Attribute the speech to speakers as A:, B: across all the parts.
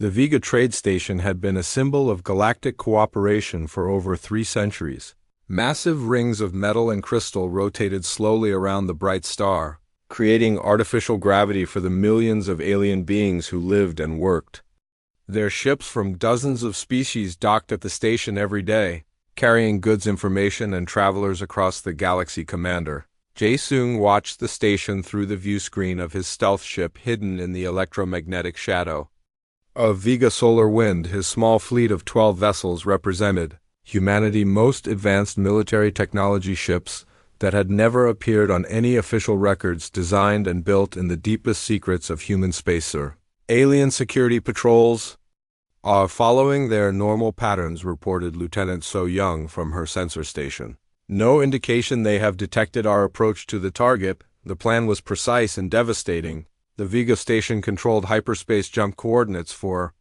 A: The Vega trade station had been a symbol of galactic cooperation for over 3 centuries. Massive rings of metal and crystal rotated slowly around the bright star, creating artificial gravity for the millions of alien beings who lived and worked. Their ships from dozens of species docked at the station every day, carrying goods, information, and travelers across the galaxy. Commander Jae-sung watched the station through the viewscreen of his stealth ship hidden in the electromagnetic shadow of Vega Solar Wind. His small fleet of 12 vessels represented humanity's most advanced military technology ships that had never appeared on any official records, designed and built in the deepest secrets of human space. Alien security patrols are following their normal patterns, reported Lieutenant So Young from her sensor station. No indication they have detected our approach to the target. The plan was precise and devastating. The Vega station controlled hyperspace jump coordinates for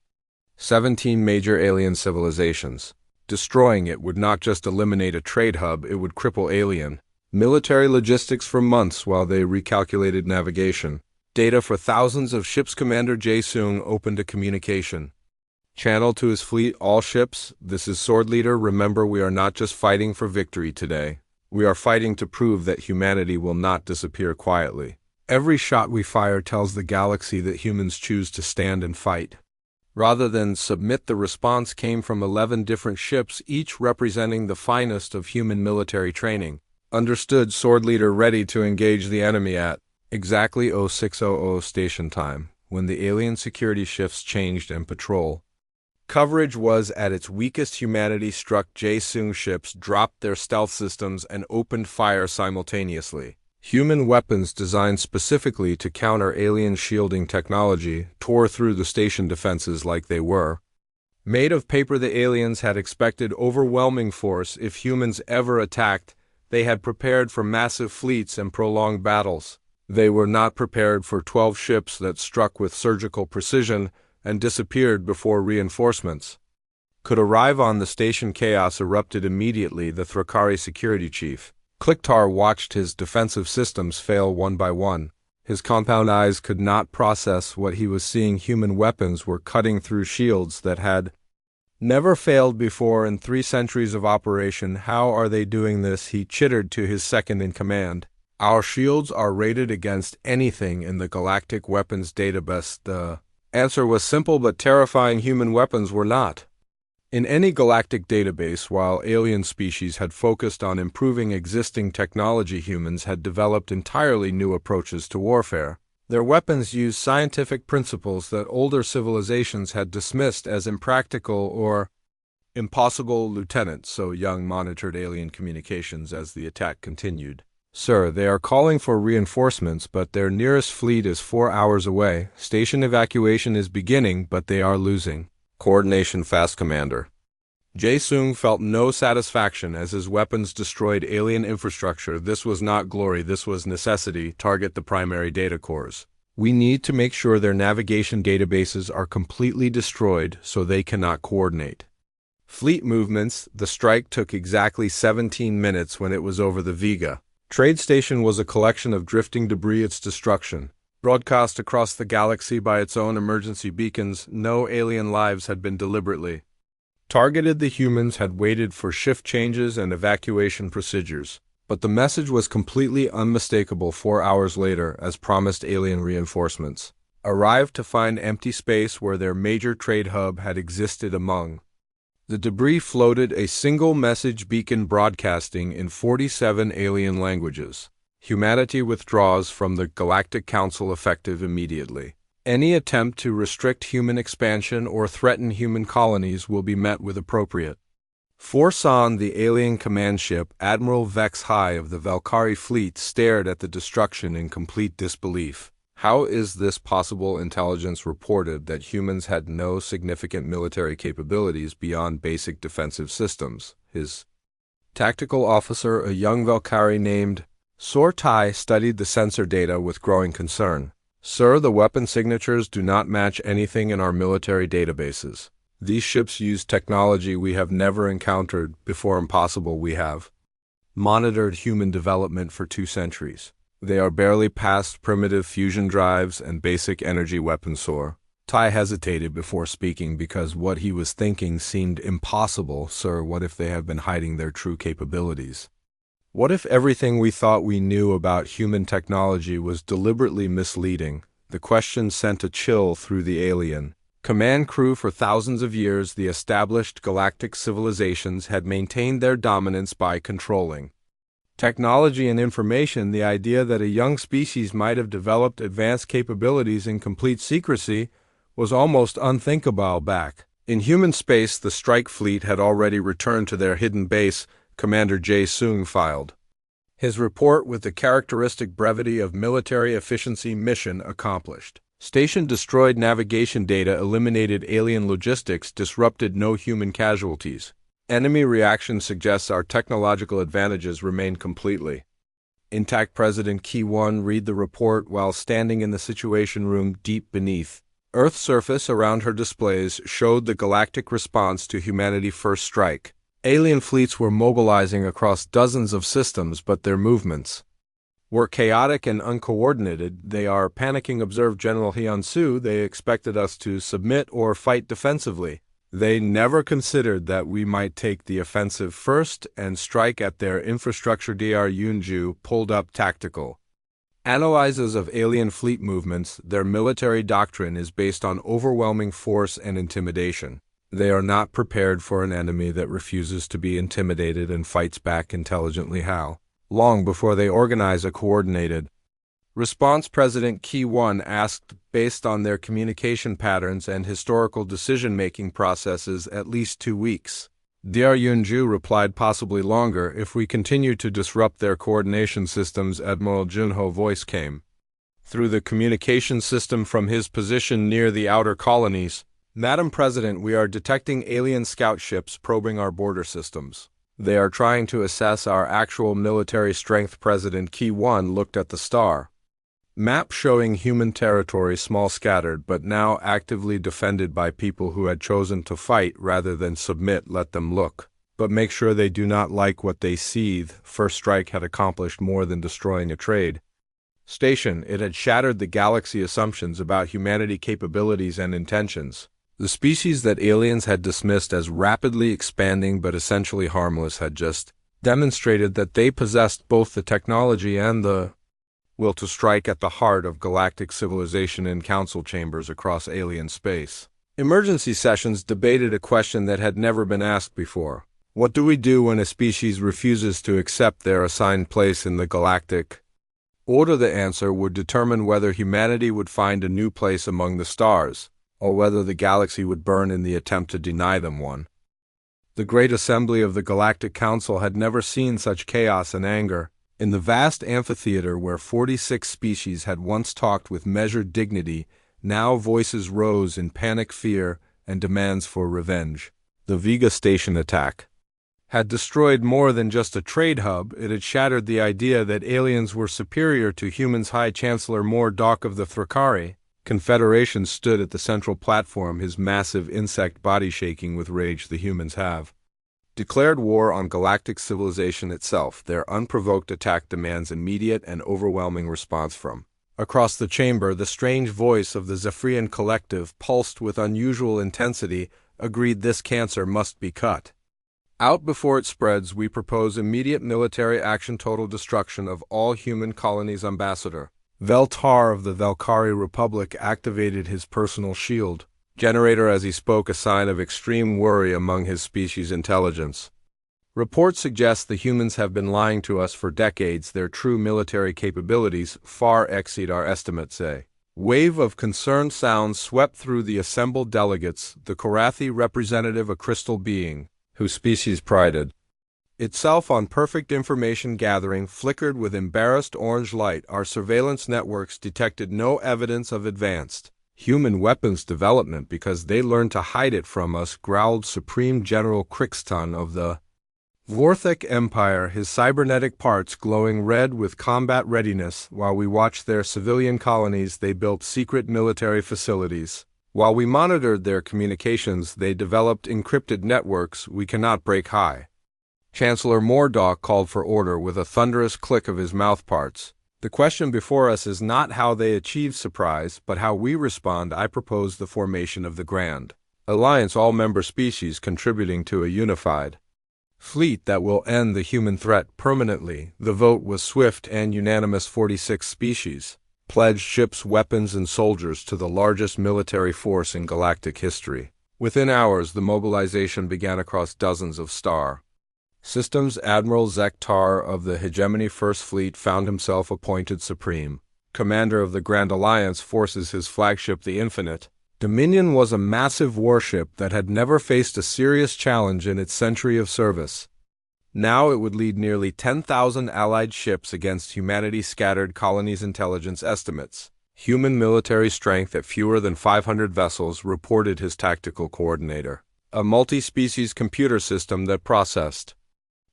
A: 17 major alien civilizations. Destroying it would not just eliminate a trade hub, it would cripple alien military logistics for months while they recalculated navigation data for thousands of ships. Commander Jae-sung opened a communication channel to his fleet. All ships, this is Sword Leader. Remember, we are not just fighting for victory today. We are fighting to prove that humanity will not disappear quietly. Every shot we fire tells the galaxy that humans choose to stand and fight rather than submit. The response came from 11 different ships, each representing the finest of human military training. Understood, Sword Leader. Ready to engage the enemy at exactly 0600 station time, when the alien security shifts changed and patrol coverage was at its weakest. Humanity struck. Jae-sung ships dropped their stealth systems and opened fire simultaneously. Human weapons designed specifically to counter alien shielding technology tore through the station defenses like they were made of paper. The aliens had expected overwhelming force if humans ever attacked. They had prepared for massive fleets and prolonged battles. They were not prepared for 12 ships that struck with surgical precision and disappeared before reinforcements could arrive on the station. Chaos erupted immediately. The Thrakari security chief, Kliktar, watched his defensive systems fail one by one. His compound eyes could not process what he was seeing. Human weapons were cutting through shields that had never failed before in 3 centuries of operation. How are they doing this? He chittered to his second-in-command. Our shields are rated against anything in the Galactic weapons database. The answer was simple but terrifying. Human weapons were not in any galactic database. While alien species had focused on improving existing technology, humans had developed entirely new approaches to warfare. Their weapons used scientific principles that older civilizations had dismissed as impractical or impossible. Lieutenant So Young monitored alien communications as the attack continued. Sir, they are calling for reinforcements, but their nearest fleet is 4 hours away. Station evacuation is beginning, but they are losing coordination fast. Commander Jae-sung felt no satisfaction as his weapons destroyed alien infrastructure. This was not glory, this was necessity. Target the primary data cores. We need to make sure their navigation databases are completely destroyed so they cannot coordinate fleet movements. The strike took exactly 17 minutes. When it was over, the Vega trade station was a collection of drifting debris. Its destruction, broadcast across the galaxy by its own emergency beacons, no alien lives had been deliberately targeted. The humans had waited for shift changes and evacuation procedures, but the message was completely unmistakable. 4 hours later, as promised, alien reinforcements arrived to find empty space where their major trade hub had existed. Among the debris floated a single message beacon broadcasting in 47 alien languages. Humanity withdraws from the Galactic Council effective immediately. Any attempt to restrict human expansion or threaten human colonies will be met with appropriate force. On the alien command ship, Admiral Vex High of the Valkyrie fleet stared at the destruction in complete disbelief. How is this possible? Intelligence reported that humans had no significant military capabilities beyond basic defensive systems. His tactical officer, a young Valkyrie named Sortai, studied the sensor data with growing concern. Sir, the weapon signatures do not match anything in our military databases. These ships use technology we have never encountered before. Impossible. We have monitored human development for 2 centuries. They are barely past primitive fusion drives and basic energy weapons. Soar Tai hesitated before speaking because what he was thinking seemed impossible. Sir, what if they have been hiding their true capabilities? What if everything we thought we knew about human technology was deliberately misleading? The question sent a chill through the alien command crew. For thousands of years, the established galactic civilizations had maintained their dominance by controlling technology and information. The idea that a young species might have developed advanced capabilities in complete secrecy was almost unthinkable. Back in human space, the strike fleet had already returned to their hidden base. Commander Jae Sung filed his report with the characteristic brevity of military efficiency. Mission accomplished. Station destroyed navigation data, eliminated alien logistics, disrupted, no human casualties. Enemy reaction suggests our technological advantages remain completely intact. President Ki-won read the report while standing in the Situation Room deep beneath Earth's surface. Around her, displays showed the galactic response to humanity's first strike. Alien fleets were mobilizing across dozens of systems, but their movements were chaotic and uncoordinated. They are panicking, observed General Hyun-soo. They expected us to submit or fight defensively. They never considered that we might take the offensive first and strike at their infrastructure. Dr. Yoon-ju pulled up tactical analyses of alien fleet movements. Their military doctrine is based on overwhelming force and intimidation. They are not prepared for an enemy that refuses to be intimidated and fights back intelligently. How long before they organize a coordinated response? President Ki-won asked. Based on their communication patterns and historical decision-making processes, at least 2 weeks. Dr. Yoon-ju replied, possibly longer if we continue to disrupt their coordination systems. Admiral Junho's voice came through the communication system from his position near the outer colonies. Madam President, we are detecting alien scout ships probing our border systems. They are trying to assess our actual military strength. President Ki-won looked at the star map showing human territory, small, scattered, but now actively defended by people who had chosen to fight rather than submit. Let them look, but make sure they do not like what they see. First strike had accomplished more than destroying a trade station. It had shattered the galaxy assumptions about humanity capabilities and intentions. The species that aliens had dismissed as rapidly expanding but essentially harmless had just demonstrated that they possessed both the technology and the will to strike at the heart of galactic civilization. In council chambers across alien space, emergency sessions debated a question that had never been asked before. What do we do when a species refuses to accept their assigned place in the galactic order? The answer would determine whether humanity would find a new place among the stars, or whether the galaxy would burn in the attempt to deny them one. The Great Assembly of the Galactic Council had never seen such chaos and anger. In the vast amphitheater where 46 species had once talked with measured dignity, now voices rose in panic, fear, and demands for revenge. The Vega Station attack had destroyed more than just a trade hub. It had shattered the idea that aliens were superior to humans. High Chancellor Mordok of the Thrakari Confederation stood at the central platform, his massive insect body shaking with rage. The humans have declared war on galactic civilization itself. Their unprovoked attack demands immediate and overwhelming response from across the chamber. The strange voice of the Zephyrian collective pulsed with unusual intensity. Agreed, this cancer must be cut out before it spreads. We propose immediate military action, total destruction of all human colonies. Ambassador Veltar of the Valkyrie Republic activated his personal shield generator as he spoke, a sign of extreme worry among his species' intelligence. Reports suggest the humans have been lying to us for decades. Their true military capabilities far exceed our estimates. A wave of concerned sounds swept through the assembled delegates. The Korathi representative, a crystal being whose species prided itself on perfect information gathering, flickered with embarrassed orange light. Our surveillance networks detected no evidence of advanced human weapons development because they learned to hide it from us, growled Supreme General Crixton of the Vorthek Empire, his cybernetic parts glowing red with combat readiness. While we watched their civilian colonies, they built secret military facilities. While we monitored their communications, they developed encrypted networks we cannot break. High Chancellor Mordok called for order with a thunderous click of his mouthparts. The question before us is not how they achieve surprise, but how we respond. I propose the formation of the Grand Alliance, all member species contributing to a unified fleet that will end the human threat permanently. The vote was swift and unanimous. 46 species pledged ships, weapons, and soldiers to the largest military force in galactic history. Within hours, the mobilization began across dozens of star systems. Admiral Zektar of the Hegemony First Fleet found himself appointed supreme commander of the Grand Alliance forces. His flagship, the Infinite Dominion, was a massive warship that had never faced a serious challenge in its century of service. Now it would lead nearly 10,000 allied ships against humanity's scattered colonies. Intelligence estimates human military strength at fewer than 500 vessels, reported his tactical coordinator. A multi-species computer system that processed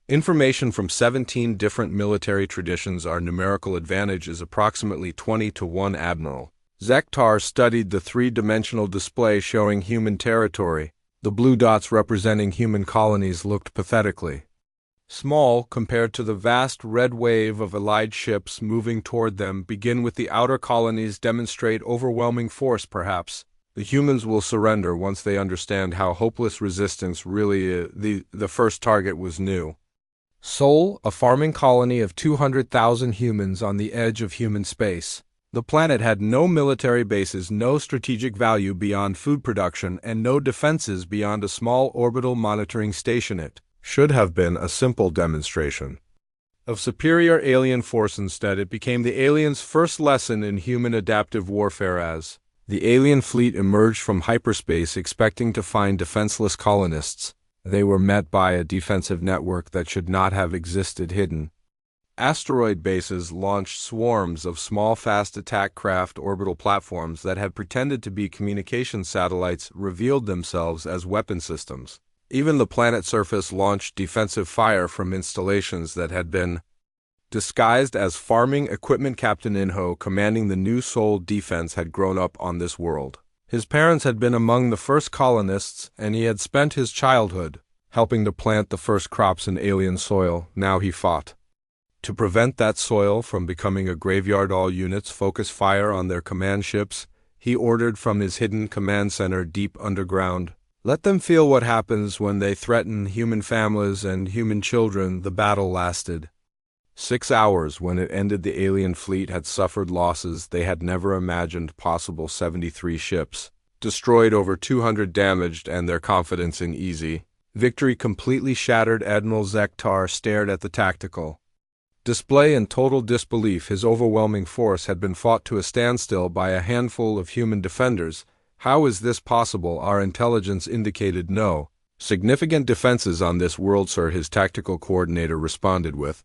A: information from 17 different military traditions. Our numerical advantage is approximately 20 to 1. Admiral Zektar studied the three-dimensional display showing human territory. The blue dots representing human colonies looked pathetically small compared to the vast red wave of allied ships moving toward them. Begin with the outer colonies, demonstrate overwhelming force. Perhaps the humans will surrender once they understand how hopeless resistance really is. The first target was New Sol, a farming colony of 200,000 humans on the edge of human space. The planet had no military bases, no strategic value beyond food production, and no defenses beyond a small orbital monitoring station. It should have been a simple demonstration of superior alien force. Instead, it became the aliens' first lesson in human adaptive warfare. As the alien fleet emerged from hyperspace expecting to find defenseless colonists, they were met by a defensive network that should not have existed. Hidden asteroid bases launched swarms of small, fast attack craft. Orbital platforms that had pretended to be communication satellites revealed themselves as weapon systems. Even the planet's surface launched defensive fire from installations that had been disguised as farming equipment. Captain Inho, commanding the New Sol defense, had grown up on this world. His parents had been among the first colonists, and he had spent his childhood helping to plant the first crops in alien soil. Now he fought to prevent that soil from becoming a graveyard. All units focus fire on their command ships, he ordered from his hidden command center deep underground. Let them feel what happens when they threaten human families and human children. The battle lasted 6 hours. When it ended, the alien fleet had suffered losses they had never imagined possible. 73 ships destroyed, over 200 damaged, and their confidence in easy victory completely shattered. Admiral Zektar stared at the tactical display in total disbelief. His overwhelming force had been fought to a standstill by a handful of human defenders. How is this possible? Our intelligence indicated no significant defenses on this world, sir, his tactical coordinator responded with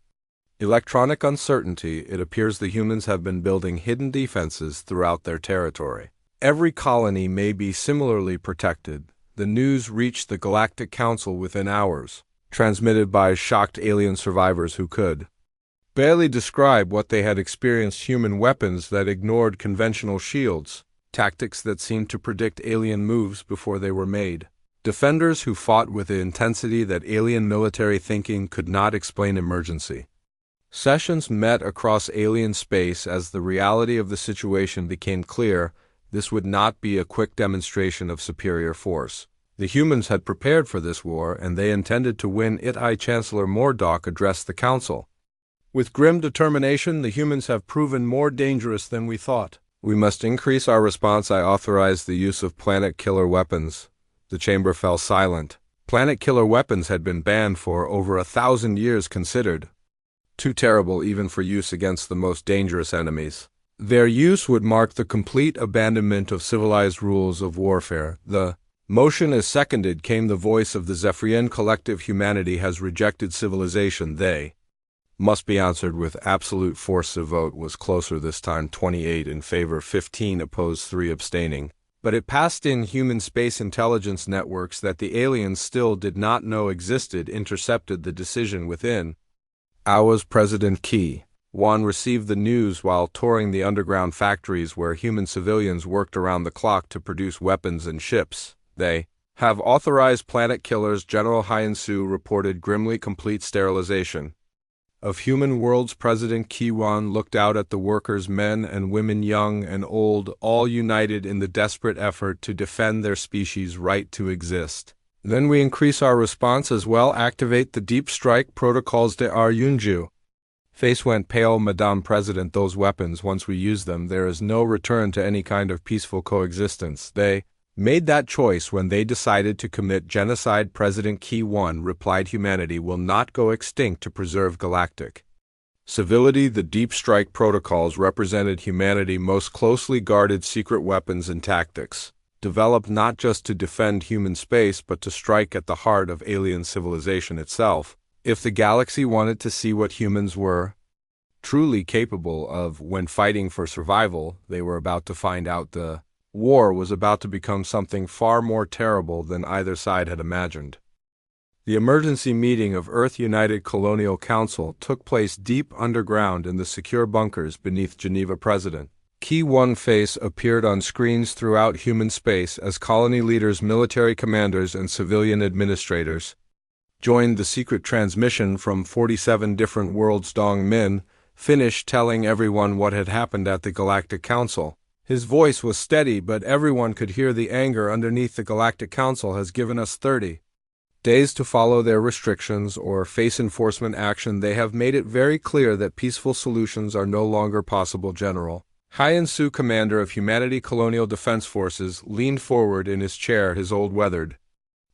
A: electronic uncertainty. It appears the humans have been building hidden defenses throughout their territory. Every colony may be similarly protected. The news reached the Galactic Council within hours, transmitted by shocked alien survivors who could barely describe what they had experienced. Human weapons that ignored conventional shields, tactics that seemed to predict alien moves before they were made, defenders who fought with the intensity that alien military thinking could not explain. Emergency sessions met across alien space. As the reality of the situation became clear, this would not be a quick demonstration of superior force. The humans had prepared for this war, and they intended to win it. High Chancellor Mordock addressed the council. With grim determination, the humans have proven more dangerous than we thought. We must increase our response. I authorized the use of planet-killer weapons. The chamber fell silent. Planet-killer weapons had been banned for over 1,000 years, considered too terrible even for use against the most dangerous enemies. Their use would mark the complete abandonment of civilized rules of warfare. The motion is seconded, came the voice of the Zephyrian collective. Humanity has rejected civilization. They must be answered with absolute force. The vote was closer this time, 28 in favor, 15 opposed, 3 abstaining. But it passed. In human space intelligence networks that the aliens still did not know existed intercepted the decision within hours. President Key Wan received the news while touring the underground factories where human civilians worked around the clock to produce weapons and ships. They have authorized planet killers. General Hyensu reported grimly. Complete sterilization of human worlds. President Kiwan looked out at the workers, men and women, young and old, all united in the desperate effort to defend their species' right to exist. Then we increase our response as well, activate the deep strike protocols de our Yunju. Face went pale. Madame President, those weapons, once we use them, there is no return to any kind of peaceful coexistence. They made that choice when they decided to commit genocide. President Ki-1 replied, humanity will not go extinct to preserve galactic civility. The deep strike protocols represented humanity most closely guarded secret weapons and tactics, developed not just to defend human space but to strike at the heart of alien civilization itself. If the galaxy wanted to see what humans were truly capable of when fighting for survival, they were about to find out. The war was about to become something far more terrible than either side had imagined. The emergency meeting of Earth United Colonial Council took place deep underground in the secure bunkers beneath Geneva. President Ki-1 face appeared on screens throughout human space as colony leaders, military commanders, and civilian administrators joined the secret transmission from 47 different worlds. Dong Min finished telling everyone what had happened at the Galactic Council. His voice was steady, but everyone could hear the anger underneath. The Galactic Council has given us 30 days to follow their restrictions or face enforcement action. They have made it very clear that peaceful solutions are no longer possible. General Hyan Su, commander of Humanity Colonial Defense Forces, leaned forward in his chair. His old weathered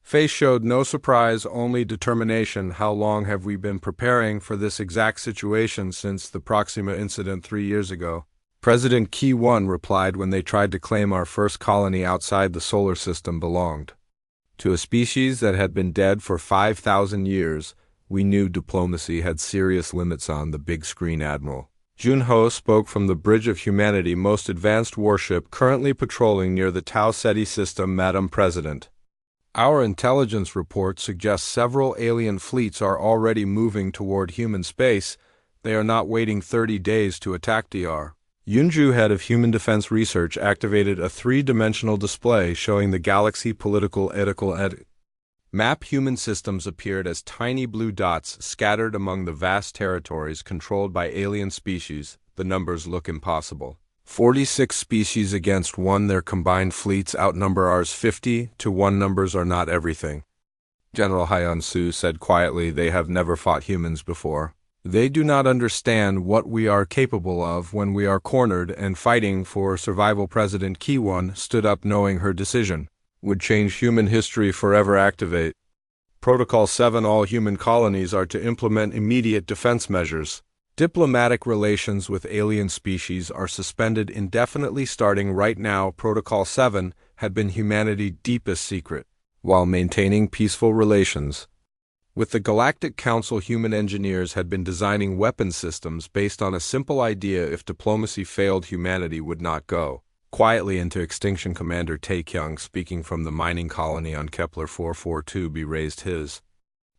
A: face showed no surprise, only determination. How long have we been preparing for this exact situation? Since the Proxima incident 3 years ago. President Ki-1 replied, when they tried to claim our first colony outside the solar system belonged to a species that had been dead for 5,000 years, we knew diplomacy had serious limits on the big screen. Admiral Junho spoke from the Bridge of Humanity, most advanced warship currently patrolling near the Tau Ceti system. Madam President, our intelligence report suggests several alien fleets are already moving toward human space. They are not waiting 30 days to attack. Dr. Yunju, head of Human Defense Research, activated a three-dimensional display showing the galaxy political ethical map. Human systems appeared as tiny blue dots scattered among the vast territories controlled by alien species. The numbers look impossible. 46 species against 1. Their combined fleets outnumber ours 50 to 1. Numbers are not everything. General Hyan Su said quietly, they have never fought humans before. They do not understand what we are capable of when we are cornered and fighting for survival. President Ki-1 stood up, knowing her decision would change human history forever. Activate Protocol 7. All human colonies are to implement immediate defense measures. Diplomatic relations with alien species are suspended indefinitely starting right now. Protocol 7 had been humanity's deepest secret. While maintaining peaceful relations with the Galactic Council, human engineers had been designing weapon systems based on a simple idea: if diplomacy failed, humanity would not go quietly into extinction. Commander Taekyung, speaking from the mining colony on Kepler 442b, raised his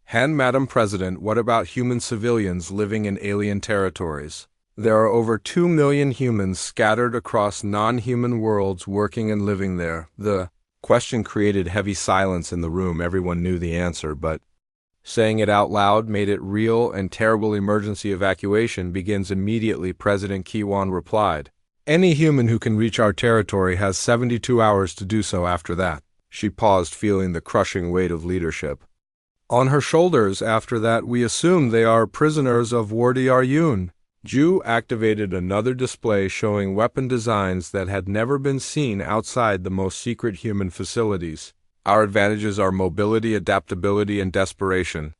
A: hand. Madam President, what about human civilians living in alien territories? There are over 2 million humans scattered across non-human worlds working and living there. The question created heavy silence in the room. Everyone knew the answer, but saying it out loud made it real, and terrible. Emergency evacuation begins immediately. President Ki-1 replied, any human who can reach our territory has 72 hours to do so. After that, she paused, feeling the crushing weight of leadership on her shoulders. After that, we assume they are prisoners of war. Dr. Ju activated another display showing weapon designs that had never been seen outside the most secret human facilities. Our advantages are mobility, adaptability, and desperation.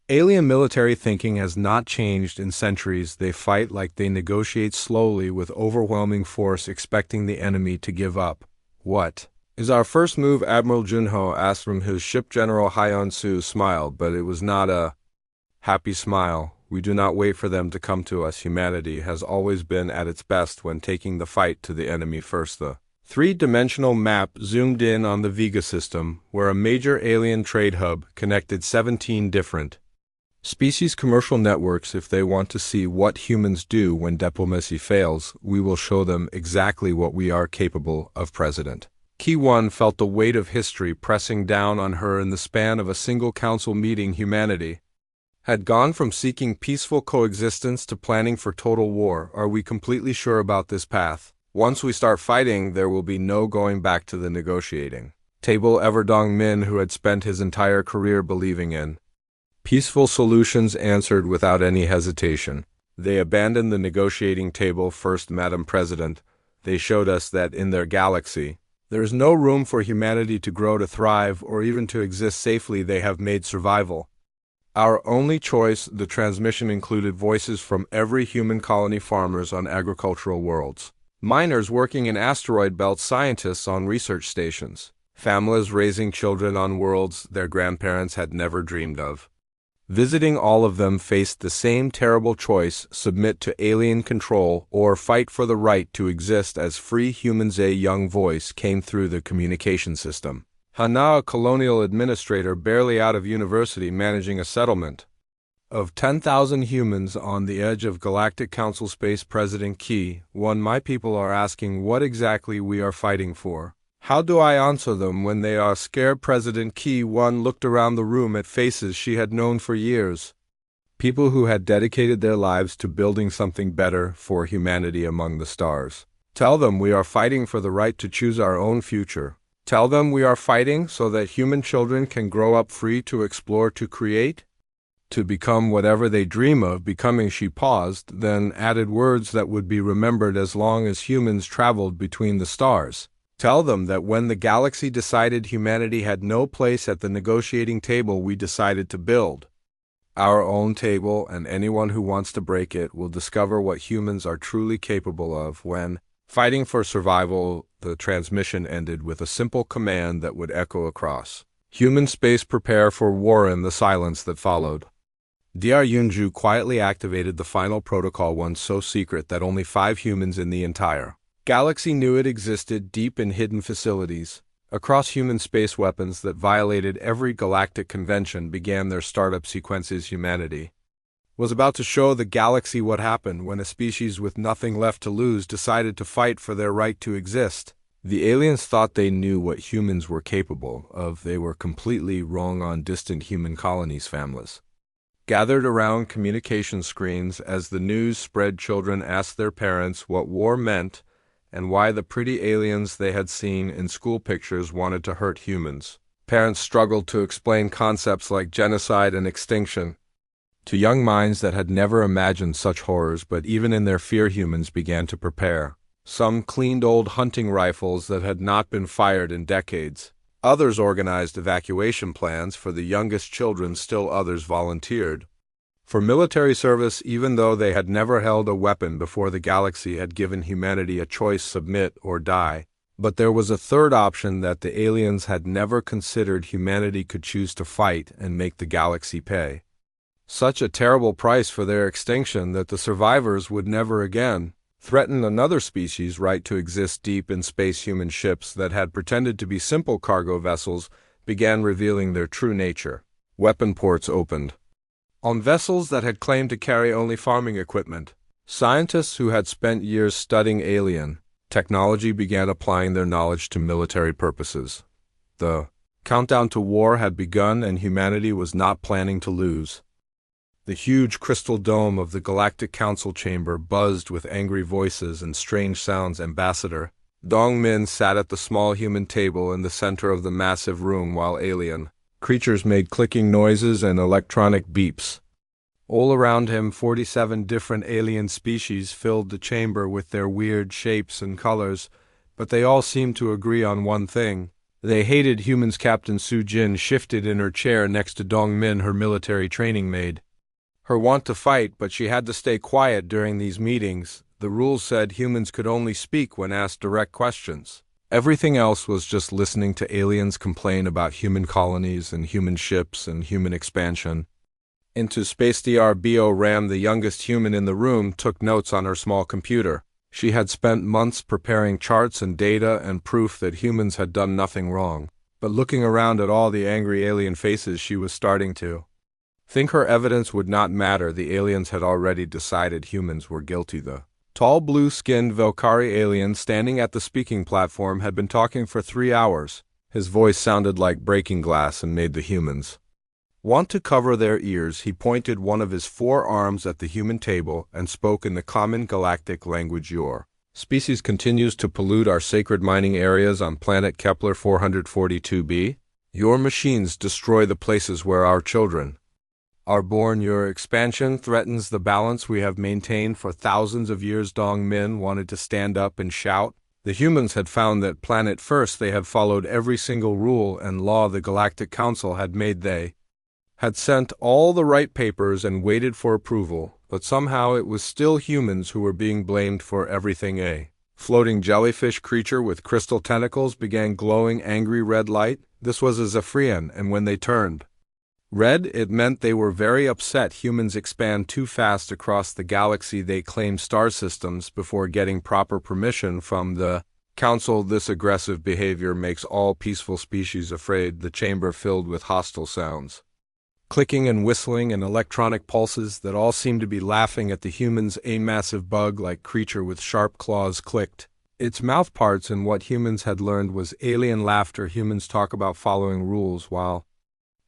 A: Alien military thinking has not changed in centuries. They fight like they negotiate slowly with overwhelming force, expecting the enemy to give up. What is our first move? Admiral Junho asked from his ship. General Hyan Su smiled, but it was not a happy smile. We do not wait for them to come to us. Humanity has always been at its best when taking the fight to the enemy first. The three-dimensional map zoomed in on the Vega system, where a major alien trade hub connected 17 different species commercial networks. If they want to see what humans do when diplomacy fails, we will show them exactly what we are capable of. President Ki-1 felt the weight of history pressing down on her in the span of a single council meeting. Humanity Had gone from seeking peaceful coexistence to planning for total war. Are we completely sure about this path? Once we start fighting, there will be no going back to the negotiating table. Ever Dong Min, who had spent his entire career believing in peaceful solutions, answered without any hesitation. They abandoned the negotiating table first, Madam President. They showed us that in their galaxy, there is no room for humanity to grow, to thrive, or even to exist safely. They have made survival our only choice. The transmission included voices from every human colony: farmers on agricultural worlds, miners working in asteroid belts, scientists on research stations, families raising children on worlds their grandparents had never dreamed of. Visiting all of them faced the same terrible choice: submit to alien control or fight for the right to exist as free humans. A young voice came through the communication system. Hana, a colonial administrator barely out of university, managing a settlement of 10,000 humans on the edge of Galactic Council space. President Key: 1. My people are asking what exactly we are fighting for. How do I answer them when they are scared? President Key 1 looked around the room at faces she had known for years. People who had dedicated their lives to building something better for humanity among the stars. Tell them we are fighting for the right to choose our own future. Tell them we are fighting so that human children can grow up free to explore, to create, to become whatever they dream of becoming. She paused, then added words that would be remembered as long as humans traveled between the stars. Tell them that when the galaxy decided humanity had no place at the negotiating table, we decided to build our own table, and anyone who wants to break it will discover what humans are truly capable of. When fighting for survival, the transmission ended with a simple command that would echo across human space: prepare for war. In the silence that followed, Dr. Yunju quietly activated the final protocol, one so secret that only 5 humans in the entire galaxy knew it existed. Deep in hidden facilities across human space, weapons that violated every galactic convention began their startup sequences. Humanity was about to show the galaxy what happened when a species with nothing left to lose decided to fight for their right to exist. The aliens thought they knew what humans were capable of. They were completely wrong. On distant human colonies, families gathered around communication screens as the news spread. Children asked their parents what war meant and why the pretty aliens they had seen in school pictures wanted to hurt humans. Parents struggled to explain concepts like genocide and extinction to young minds that had never imagined such horrors, but even in their fear, humans began to prepare. Some cleaned old hunting rifles that had not been fired in decades. Others organized evacuation plans for the youngest children. Still others volunteered for military service, even though they had never held a weapon before. The galaxy had given humanity a choice: submit or die. But there was a third option that the aliens had never considered. Humanity could choose to fight and make the galaxy pay such a terrible price for their extinction that the survivors would never again threaten another species' right to exist. Deep in space, human ships that had pretended to be simple cargo vessels began revealing their true nature. Weapon ports opened on vessels that had claimed to carry only farming equipment. Scientists who had spent years studying alien technology began applying their knowledge to military purposes. The countdown to war had begun, and humanity was not planning to lose. The huge crystal dome of the Galactic Council chamber buzzed with angry voices and strange sounds. Ambassador Dong Min sat at the small human table in the center of the massive room, while alien creatures made clicking noises and electronic beeps. All around him, 47 different alien species filled the chamber with their weird shapes and colors, but they all seemed to agree on one thing: they hated humans. Captain Su Jin shifted in her chair next to Dong Min, her military training maid. Her want to fight, but she had to stay quiet during these meetings. The rules said humans could only speak when asked direct questions. Everything else was just listening to aliens complain about human colonies and human ships and human expansion into space. Dr. Bo Ram, the youngest human in the room, took notes on her small computer. She had spent months preparing charts and data and proof that humans had done nothing wrong. But looking around at all the angry alien faces, she was starting to think her evidence would not matter. The aliens had already decided humans were guilty. The tall, blue-skinned Valkyrie alien standing at the speaking platform had been talking for 3 hours. His voice sounded like breaking glass and made the humans Want to cover their ears, he pointed one of his forearms at the human table and spoke in the common galactic language. Your species continues to pollute our sacred mining areas on planet Kepler 442b. Your machines destroy the places where our children are born. Your expansion threatens the balance we have maintained for thousands of years. Dong Min wanted to stand up and shout. The humans had found that planet first they had followed every single rule and law the Galactic Council had made. They had sent all the right papers and waited for approval, but somehow it was still humans who were being blamed for everything. A floating jellyfish creature with crystal tentacles began glowing angry red light. This was a Zephyrian, and when they turned red, it meant they were very upset. Humans expand too fast across the galaxy. They claim star systems before getting proper permission from the Council. This aggressive behavior makes all peaceful species afraid. The chamber filled with hostile sounds, clicking and whistling and electronic pulses that all seemed to be laughing at the humans. A massive bug-like creature with sharp claws clicked its mouth parts, and what humans had learned was alien laughter. Humans talk about following rules while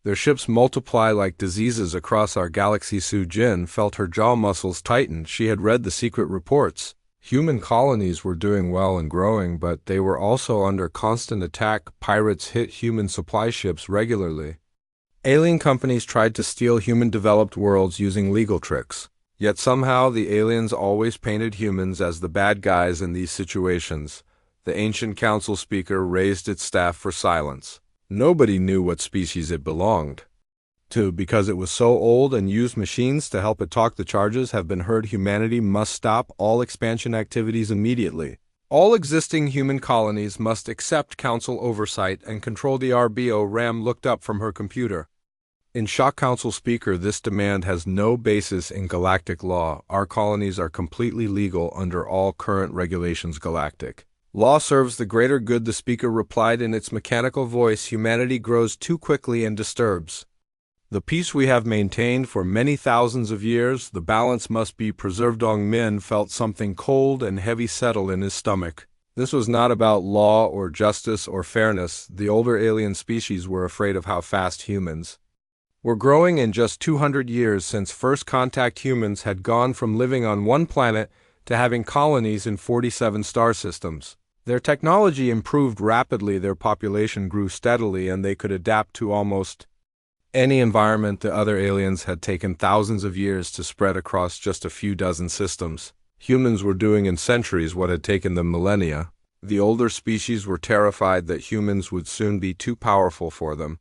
A: their ships multiply like diseases across our galaxy. Su Jin felt her jaw muscles tighten. She had read the secret reports. Human colonies were doing well and growing, but they were also under constant attack. Pirates hit human supply ships regularly. Alien companies tried to steal human-developed worlds using legal tricks. Yet somehow the aliens always painted humans as the bad guys in these situations. The ancient council speaker raised its staff for silence. Nobody knew what species it belonged to because it was so old and used machines to help it talk. The charges have been heard. Humanity must stop all expansion activities immediately. All existing human colonies must accept council oversight and control the RBO. Ram looked up from her computer. In shock. Council speaker, this demand has no basis in galactic law. Our colonies are completely legal under all current regulations. Galactic law serves the greater good, the speaker replied in its mechanical voice. Humanity grows too quickly and disturbs the peace we have maintained for many thousands of years. The balance must be preserved. Dong Min felt something cold and heavy settle in his stomach. This was not about law or justice or fairness. The older alien species were afraid of how fast humans were growing. In just 200 years since first contact, humans had gone from living on one planet to having colonies in 47 star systems. Their technology improved rapidly, their population grew steadily, and they could adapt to almost any environment. The other aliens had taken thousands of years to spread across just a few dozen systems. Humans were doing in centuries what had taken them millennia. The older species were terrified that humans would soon be too powerful for them.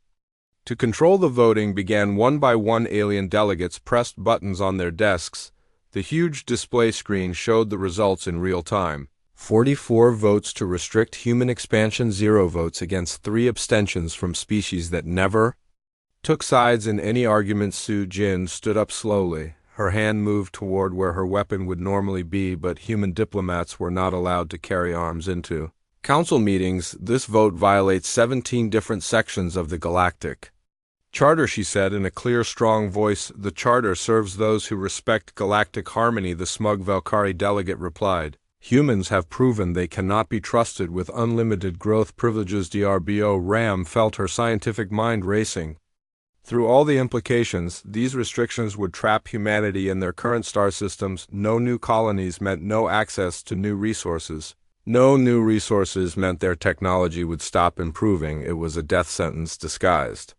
A: To control the voting began. One by one, alien delegates pressed buttons on their desks. The huge display screen showed the results in real time. 44 votes to restrict human expansion, 0 votes against, 3 abstentions from species that never took sides in any argument. Su Jin stood up slowly. Her hand moved toward where her weapon would normally be, but human diplomats were not allowed to carry arms into council meetings. This vote violates 17 different sections of the Galactic Charter, she said in a clear, strong voice. The Charter serves those who respect galactic harmony, the smug Valkyrie delegate replied. Humans have proven they cannot be trusted with unlimited growth privileges. DRBO. Ram felt her scientific mind racing. Through all the implications, these restrictions would trap humanity in their current star systems. No new colonies meant no access to new resources. No new resources meant their technology would stop improving. It was a death sentence disguised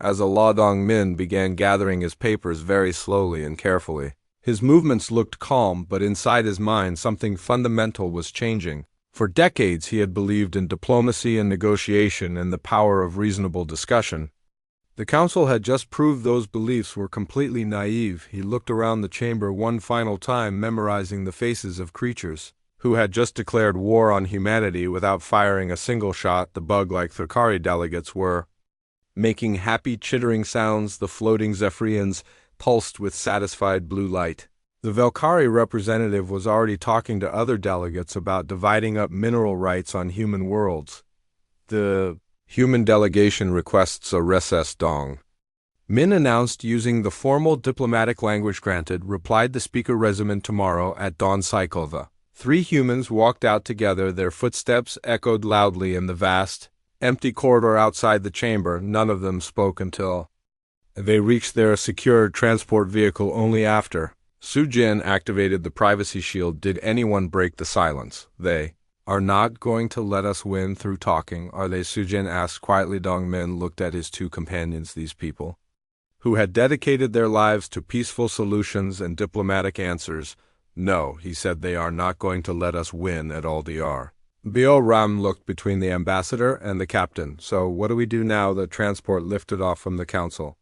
A: as a law. Dong Min began gathering his papers very slowly and carefully. His movements looked calm, but inside his mind something fundamental was changing. For decades he had believed in diplomacy and negotiation and the power of reasonable discussion. The council had just proved those beliefs were completely naive. He looked around the chamber one final time, memorizing the faces of creatures who had just declared war on humanity without firing a single shot. The bug-like Thakari delegates were making happy chittering sounds. The floating Zephyrians pulsed with satisfied blue light. The Valkyrie representative was already talking to other delegates about dividing up mineral rights on human worlds. The human delegation requests a recess. Dong Min announced, using the formal diplomatic language. Granted, replied the speaker. Resume tomorrow at dawn. Cycleva. 3 humans walked out together. Their footsteps echoed loudly in the vast, empty corridor outside the chamber. None of them spoke until They reached their secured transport vehicle only after Su-jin activated the privacy shield. Did anyone break the silence? They are not going to let us win through talking, are they? Su-jin asked quietly. Dong-min looked at his two companions. These people, who had dedicated their lives to peaceful solutions and diplomatic answers. No, he said, they are not going to let us win at all. Dr. Bio Ram looked between the ambassador and the captain. So what do we do now? The transport lifted off from the council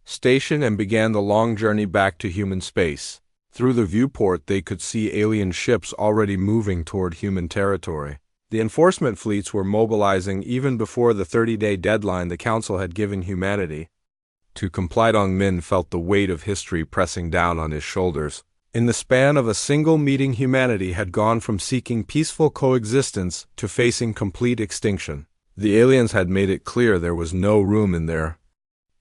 A: station and began the long journey back to human space. Through the viewport they could see alien ships already moving toward human territory. The enforcement fleets were mobilizing even before the 30-day deadline the council had given humanity to comply. Dong-min felt the weight of history pressing down on his shoulders. In the span of a single meeting, humanity had gone from seeking peaceful coexistence to facing complete extinction. The aliens had made it clear there was no room in their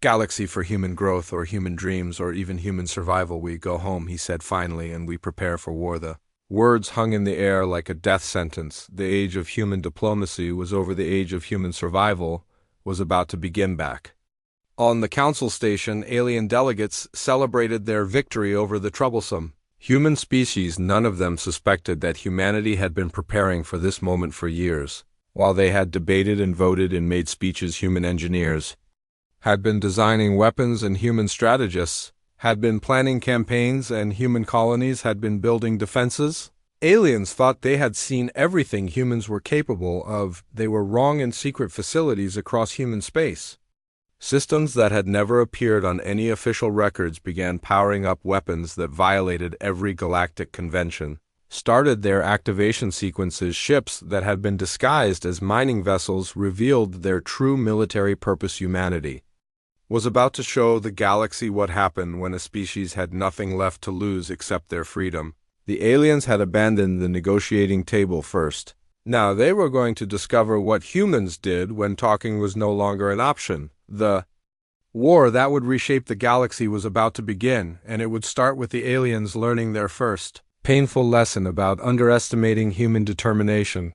A: galaxy for human growth or human dreams or even human survival. We go home, he said finally, and we prepare for war. The words hung in the air like a death sentence. The age of human diplomacy was over. The age of human survival was about to begin. Back on the council station, alien delegates celebrated their victory over the troublesome human species. None of them suspected that humanity had been preparing for this moment for years. While they had debated and voted and made speeches, human engineers had been designing weapons and human strategists had been planning campaigns and human colonies had been building defenses. Aliens thought they had seen everything humans were capable of. They were wrong. In secret facilities across human space, systems that had never appeared on any official records began powering up. Weapons that violated every galactic convention started their activation sequences. Ships that had been disguised as mining vessels revealed their true military purpose. Humanity was about to show the galaxy what happened when a species had nothing left to lose except their freedom. The aliens had abandoned the negotiating table first. Now they were going to discover what humans did when talking was no longer an option. The war that would reshape the galaxy was about to begin, and it would start with the aliens learning their first painful lesson about underestimating human determination.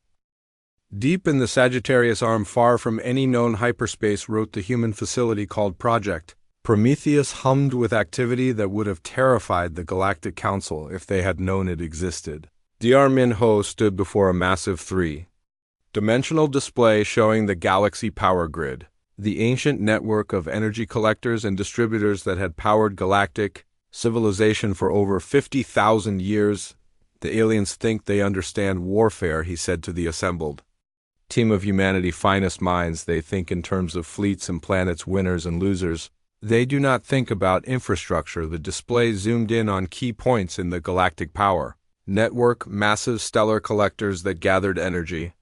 A: Deep in the Sagittarius Arm, far from any known hyperspace, wrote the human facility called Project Prometheus, hummed with activity that would have terrified the Galactic Council if they had known it existed. Dr. Min-ho stood before a massive three-dimensional display showing the galaxy power grid, the ancient network of energy collectors and distributors that had powered galactic civilization for over 50,000 years. The aliens think they understand warfare, he said to the assembled team of humanity's finest minds. They think in terms of fleets and planets, winners and losers. They do not think about infrastructure. The display zoomed in on key points in the galactic power network, massive stellar collectors that gathered energy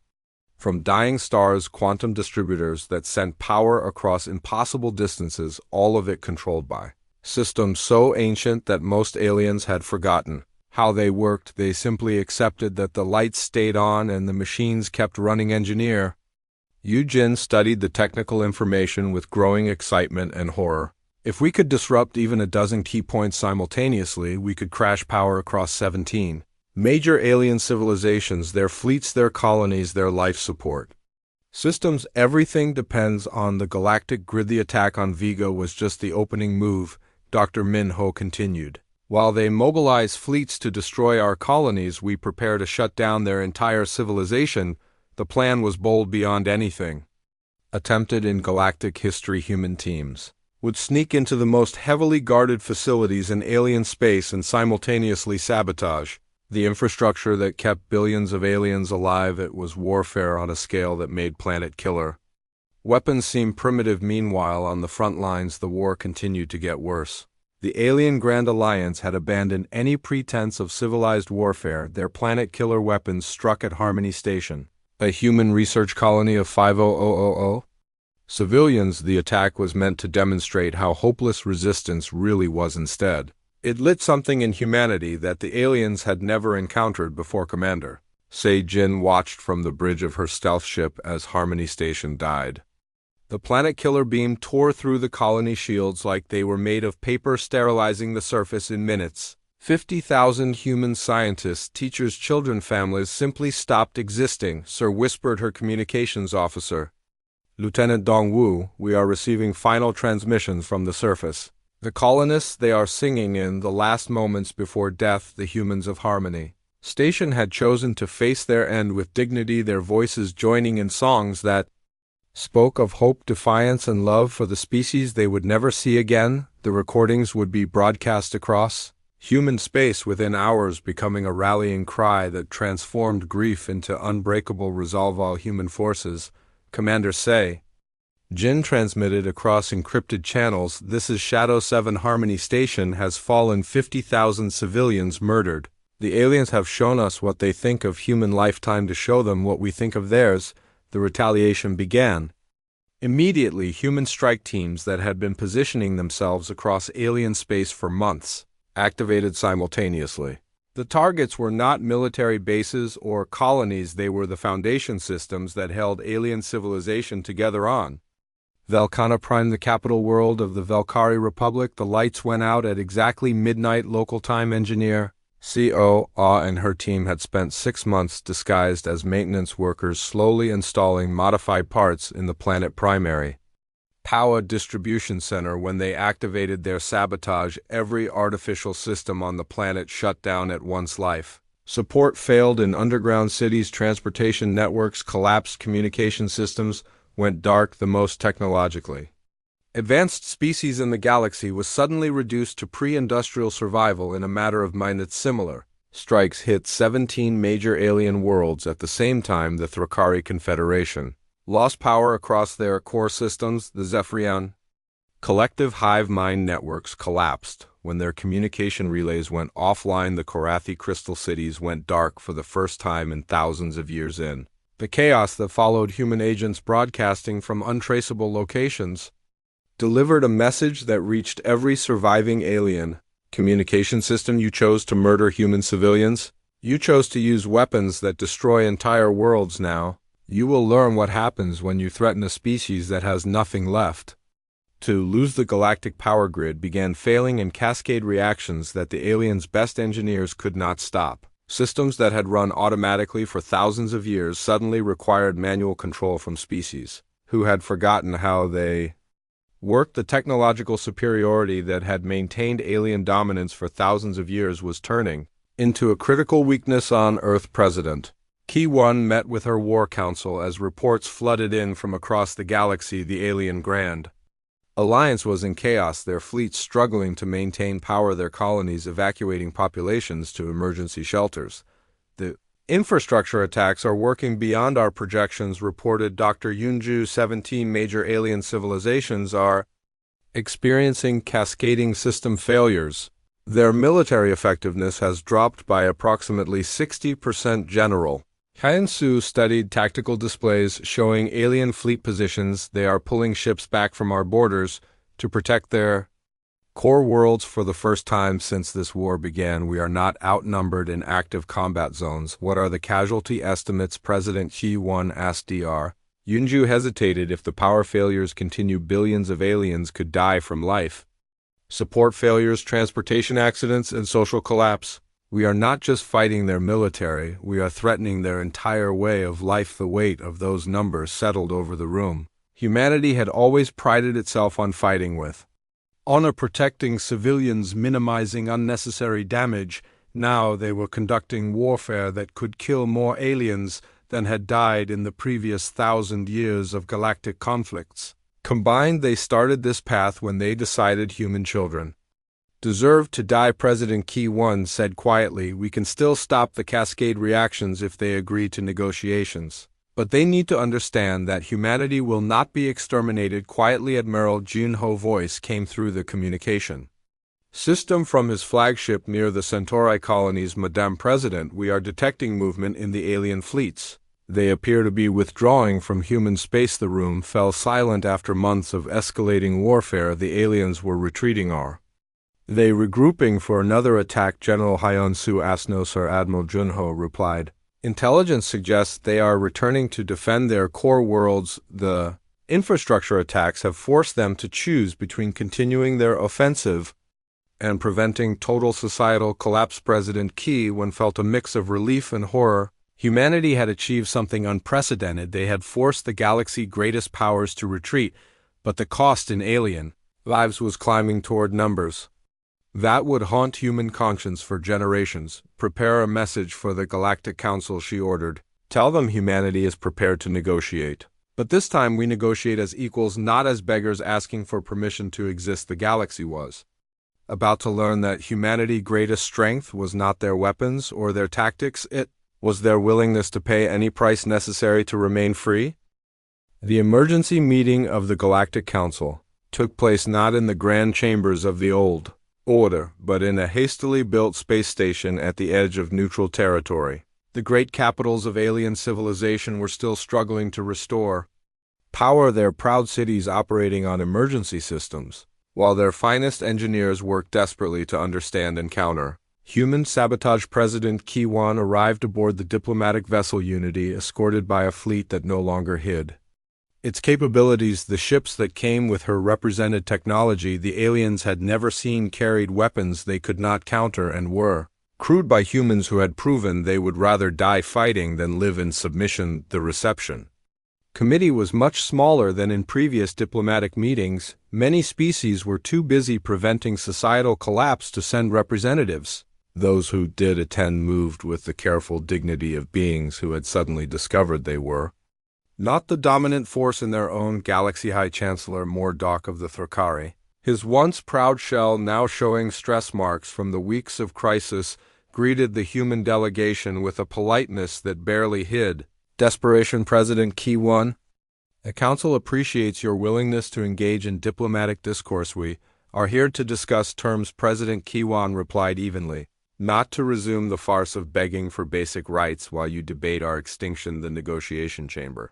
A: from dying stars, quantum distributors that sent power across impossible distances, all of it controlled by systems so ancient that most aliens had forgotten how they worked. They simply accepted that the lights stayed on and the machines kept running. Engineer Yu-jin studied the technical information with growing excitement and horror. If we could disrupt even a dozen key points simultaneously, we could crash power across 17 major alien civilizations, their fleets, their colonies, their life support systems. Everything depends on the galactic grid. The attack on Vigo was just the opening move, Dr. Min-ho continued. While they mobilize fleets to destroy our colonies, we prepare to shut down their entire civilization. The plan was bold beyond anything attempted in galactic history. Human teams would sneak into the most heavily guarded facilities in alien space and simultaneously sabotage the infrastructure that kept billions of aliens alive. It was warfare on a scale that made planet killer weapons seem primitive. Meanwhile, on the front lines, the war continued to get worse. The alien Grand Alliance had abandoned any pretense of civilized warfare. Their planet killer weapons struck at Harmony Station, a human research colony of 50000 civilians. The attack was meant to demonstrate how hopeless resistance really was. Instead, it lit something in humanity that the aliens had never encountered before. Commander Se-jin watched from the bridge of her stealth ship as Harmony Station died. The planet killer beam tore through the colony shields like they were made of paper, sterilizing the surface in minutes. 50,000 human scientists, teachers, children, families simply stopped existing, Sir, whispered her communications officer. Lieutenant Dongwu, we are receiving final transmissions from the surface. The colonists, they are singing in the last moments before death, the humans of harmony. Station had chosen to face their end with dignity, their voices joining in songs that spoke of hope, defiance, and love for the species they would never see again. The recordings would be broadcast across human space within hours, becoming a rallying cry that transformed grief into unbreakable resolve. All human forces, Commander Say. Jin transmitted across encrypted channels, "This is Shadow 7 Harmony Station has fallen, 50,000 civilians murdered. The aliens have shown us what they think of human life, time to show them what we think of theirs." The retaliation began. Immediately, human strike teams that had been positioning themselves across alien space for months activated simultaneously. The targets were not military bases or colonies, they were the foundation systems that held alien civilization together on Velkana Prime, the capital world of the Velkari Republic. The lights went out at exactly midnight local time. Engineer CO and her team had spent 6 months disguised as maintenance workers, slowly installing modified parts in the planet primary power distribution center. When they activated their sabotage, every artificial system on the planet shut down at once. Life support failed in underground cities, transportation networks collapsed, communication systems went dark. The most technologically advanced species in the galaxy was suddenly reduced to pre-industrial survival in a matter of minutes. Similar strikes hit 17 major alien worlds at the same time. The Thrakari Confederation lost power across their core systems. The Zephyrian collective hive mind networks collapsed when their communication relays went offline. The Korathi crystal cities went dark for the first time in thousands of years. In the chaos that followed, human agents broadcasting from untraceable locations delivered a message that reached every surviving alien communication system. You chose to murder human civilians. You chose to use weapons that destroy entire worlds. Now, you will learn what happens when you threaten a species that has nothing left to lose. The galactic power grid began failing in cascade reactions that the aliens' best engineers could not stop. Systems that had run automatically for thousands of years suddenly required manual control from species who had forgotten how they worked. The technological superiority that had maintained alien dominance for thousands of years was turning into a critical weakness on Earth. President Key 1 met with her war council as reports flooded in from across the galaxy. The alien Grand Alliance was in chaos, their fleets struggling to maintain power, their colonies evacuating populations to emergency shelters. The infrastructure attacks are working beyond our projections, reported Dr. Yunju. 17 major alien civilizations are experiencing cascading system failures. Their military effectiveness has dropped by approximately 60%. General Hyansu studied tactical displays showing alien fleet positions. They are pulling ships back from our borders to protect their core worlds. For the first time since this war began, we are not outnumbered in active combat zones. What are the casualty estimates? President Xi 1 asked Dr. Yunju hesitated. If the power failures continue, billions of aliens could die from life support failures, transportation accidents, and social collapse. We are not just fighting their military, we are threatening their entire way of life. The weight of those numbers settled over the room. Humanity had always prided itself on fighting with honor, protecting civilians, minimizing unnecessary damage. Now they were conducting warfare that could kill more aliens than had died in the previous 1,000 years of galactic conflicts. Combined, they started this path when they decided human children deserved to die. President Key 1 said quietly, "We can still stop the cascade reactions if they agree to negotiations. But they need to understand that humanity will not be exterminated." Quietly, Admiral Junho voice came through the communication system from his flagship near the Centauri colonies. "Madame President, we are detecting movement in the alien fleets. They appear to be withdrawing from human space." The room fell silent. After months of escalating warfare, the aliens were retreating. Are they regrouping for another attack? General Hyansu asked. "No, sir," Admiral Junho replied. "Intelligence suggests they are returning to defend their core worlds. The infrastructure attacks have forced them to choose between continuing their offensive and preventing total societal collapse." President Key 1 felt a mix of relief and horror. Humanity had achieved something unprecedented. They had forced the galaxy's greatest powers to retreat, but the cost in alien lives was climbing toward numbers that would haunt human conscience for generations. Prepare a message for the Galactic Council, she ordered. Tell them humanity is prepared to negotiate. But this time we negotiate as equals, not as beggars asking for permission to exist. The galaxy was about to learn that humanity's greatest strength was not their weapons or their tactics, it was their willingness to pay any price necessary to remain free. The emergency meeting of the Galactic Council took place not in the grand chambers of the old order, but in a hastily built space station at the edge of neutral territory. The great capitals of alien civilization were still struggling to restore power, their proud cities operating on emergency systems, while their finest engineers worked desperately to understand and counter human sabotage. President Kiwan arrived aboard the diplomatic vessel Unity, escorted by a fleet that no longer hid its capabilities. The ships that came with her represented technology the aliens had never seen, carried weapons they could not counter, and were crewed by humans who had proven they would rather die fighting than live in submission. The reception committee was much smaller than in previous diplomatic meetings. Many species were too busy preventing societal collapse to send representatives. Those who did attend moved with the careful dignity of beings who had suddenly discovered they were not the dominant force in their own galaxy. High Chancellor Mordok of the Thrakari, his once proud shell now showing stress marks from the weeks of crisis, greeted the human delegation with a politeness that barely hid desperation. President Kiwan, the Council appreciates your willingness to engage in diplomatic discourse. We are here to discuss terms. President Kiwan replied evenly, not to resume the farce of begging for basic rights while you debate our extinction. The negotiation chamber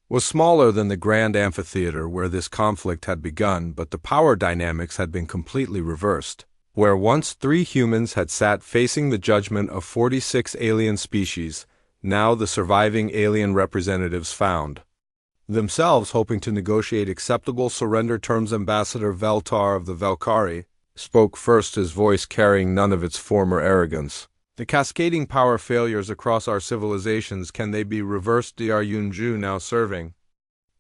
A: was smaller than the grand amphitheater where this conflict had begun, but the power dynamics had been completely reversed. Where once 3 humans had sat facing the judgment of 46 alien species, now the surviving alien representatives found themselves hoping to negotiate acceptable surrender terms. Ambassador Veltar of the Velkari spoke first, his voice carrying none of its former arrogance. The cascading power failures across our civilizations, can they be reversed? Dr. Yunju, now serving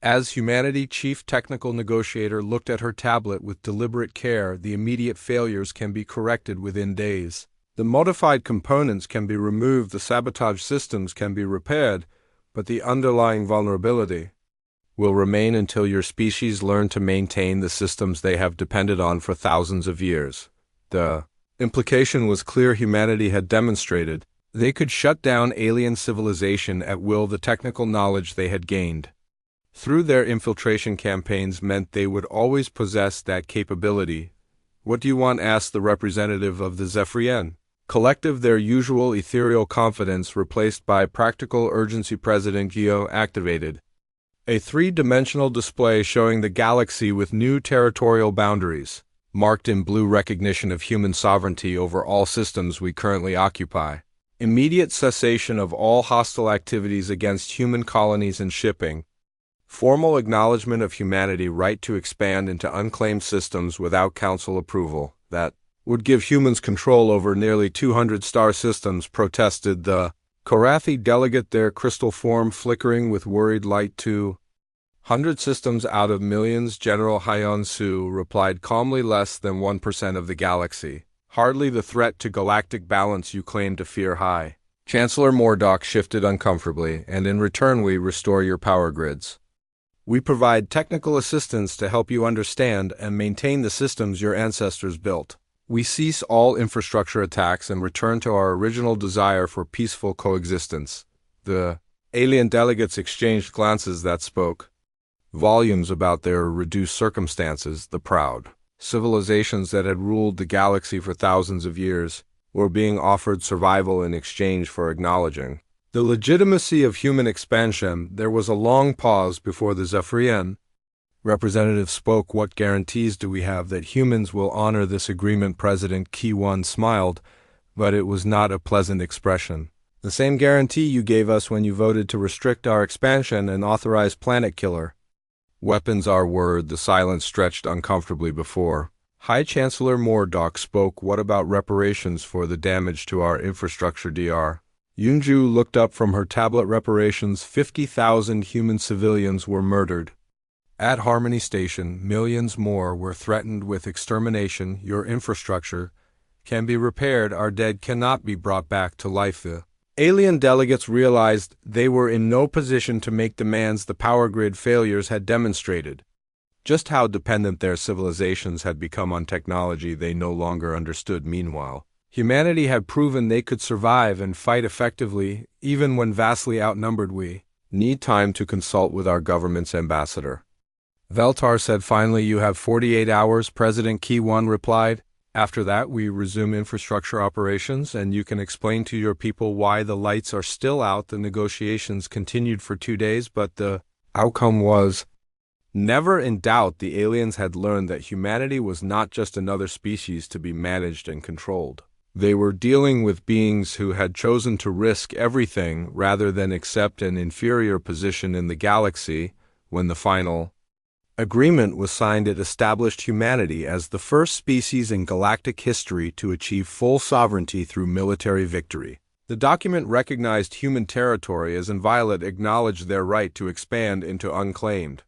A: as humanity chief technical negotiator, looked at her tablet with deliberate care. The immediate failures can be corrected within days. The modified components can be removed, the sabotage systems can be repaired, but the underlying vulnerability will remain until your species learn to maintain the systems they have depended on for thousands of years. The implication was clear. Humanity had demonstrated they could shut down alien civilization at will. The technical knowledge they had gained through their infiltration campaigns meant they would always possess that capability. What do you want? Asked the representative of the Zephyrian collective, their usual ethereal confidence replaced by practical urgency. President Gio activated a 3-dimensional display showing the galaxy with new territorial boundaries, marked in blue, recognition of human sovereignty over all systems we currently occupy. Immediate cessation of all hostile activities against human colonies and shipping. Formal acknowledgement of humanity right to expand into unclaimed systems without council approval. That would give humans control over nearly 200 star systems, protested the Korathi delegate, their crystal form flickering with worried light. 200 systems out of millions. General Hyon Su replied calmly, less than 1% of the galaxy. Hardly the threat to galactic balance you claim to fear. High Chancellor Mordok shifted uncomfortably, and in return we restore your power grids. We provide technical assistance to help you understand and maintain the systems your ancestors built. We cease all infrastructure attacks and return to our original desire for peaceful coexistence. The alien delegates exchanged glances that spoke volumes about their reduced circumstances. The proud civilizations that had ruled the galaxy for thousands of years were being offered survival in exchange for acknowledging the legitimacy of human expansion. There was a long pause before the Zephyrian representative spoke. What guarantees do we have that humans will honor this agreement? President Kiwan smiled, but it was not a pleasant expression. The same guarantee you gave us when you voted to restrict our expansion and authorize planet killer weapons. Our word. The silence stretched uncomfortably before High Chancellor Mordok spoke. What about reparations for the damage to our infrastructure? Dr. Yunju looked up from her tablet. Reparations: 50,000 human civilians were murdered. At Harmony Station, millions more were threatened with extermination. Your infrastructure can be repaired. Our dead cannot be brought back to life. The alien delegates realized they were in no position to make demands. The power grid failures had demonstrated just how dependent their civilizations had become on technology they no longer understood. Meanwhile, humanity had proven they could survive and fight effectively, even when vastly outnumbered. We need time to consult with our government's ambassador, Veltar said finally. You have 48 hours, President Ki-1 replied. After that, we resume infrastructure operations, and you can explain to your people why the lights are still out. The negotiations continued for 2 days, but the outcome was never in doubt. The aliens had learned that humanity was not just another species to be managed and controlled. They were dealing with beings who had chosen to risk everything rather than accept an inferior position in the galaxy. When the final agreement was signed, it established humanity as the first species in galactic history to achieve full sovereignty through military victory. The document recognized human territory as inviolate, acknowledged their right to expand into unclaimed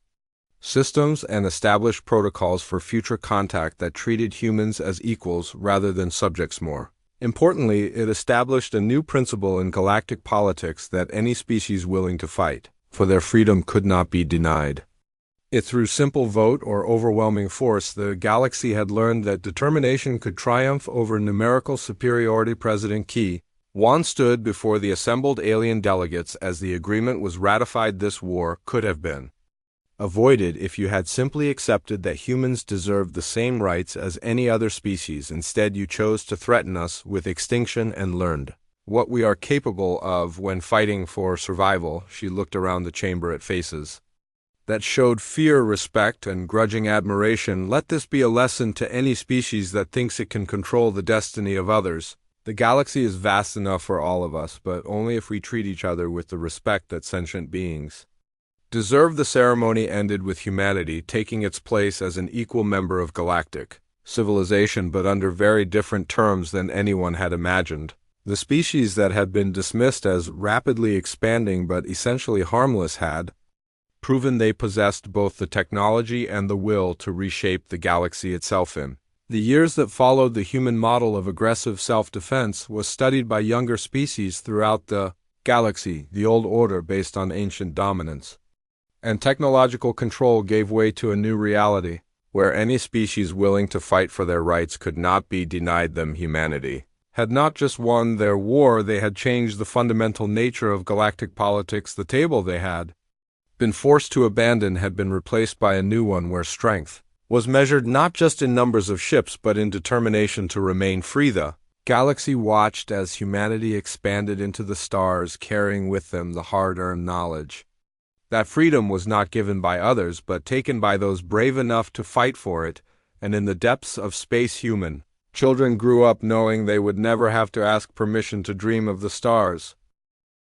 A: systems, and established protocols for future contact that treated humans as equals rather than subjects. More importantly, it established a new principle in galactic politics that any species willing to fight for their freedom could not be denied. Through simple vote or overwhelming force, the galaxy had learned that determination could triumph over numerical superiority. President Ki-1 stood before the assembled alien delegates as the agreement was ratified. This war could have been avoided if you had simply accepted that humans deserved the same rights as any other species. Instead, you chose to threaten us with extinction and learned what we are capable of when fighting for survival. She looked around the chamber at faces that showed fear, respect, and grudging admiration. Let this be a lesson to any species that thinks it can control the destiny of others. The galaxy is vast enough for all of us, but only if we treat each other with the respect that sentient beings deserve. The ceremony ended with humanity taking its place as an equal member of galactic civilization, but under very different terms than anyone had imagined. The species that had been dismissed as rapidly expanding but essentially harmless had proven they possessed both the technology and the will to reshape the galaxy itself. In the years that followed, the human model of aggressive self-defense was studied by younger species throughout the galaxy. The old order, based on ancient dominance and technological control, gave way to a new reality, where any species willing to fight for their rights could not be denied them. Humanity had not just won their war, they had changed the fundamental nature of galactic politics. The table they had been forced to abandon had been replaced by a new one where strength was measured not just in numbers of ships but in determination to remain free. The galaxy watched as humanity expanded into the stars, carrying with them the hard-earned knowledge that freedom was not given by others but taken by those brave enough to fight for it. And in the depths of space, human children grew up knowing they would never have to ask permission to dream of the stars.